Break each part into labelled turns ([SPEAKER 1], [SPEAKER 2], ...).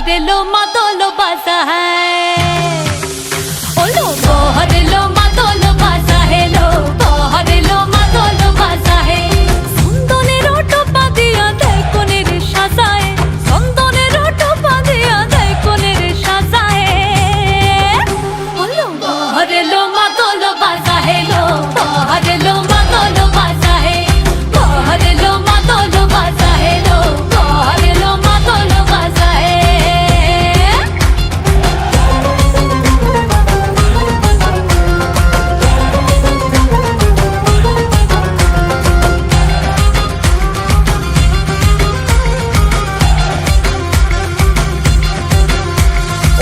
[SPEAKER 1] बहरे लो मादोलो बाजा है ओलो बहरे लो मादोलो बाजा है लो बहरे लो मादोलो बाजा है सुंदने रोटो पादिया देय कोने रे साजाए सुंदने रोटो पादिया देय कोने रे साजाए ओलो बहरे लो मादोलो बाजा है लो बहरे लो मादोलो बाजा है बहरे लो मादोलो बाजा है लो बहरे लो मादोलो बाजा है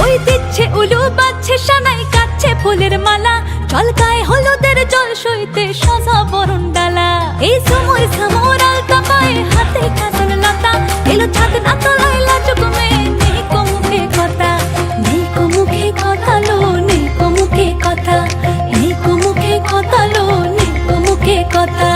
[SPEAKER 1] ওই দিচ্ছে উলু বাজছে সানাই কাচ্ছে ফুলের মালা চলকায় হলুদের জল সইতে সাজা বরণ ডালা এই সময় সামরাল কাপায় হাতে কাজল লতা এলো ছাদ না তলায় লাজুক মেয়ে নেই কো মুখে কথা নেই কো মুখে কথা লো নেই কো মুখে কথা নেই কো মুখে কথা লো নেই কো মুখে কথা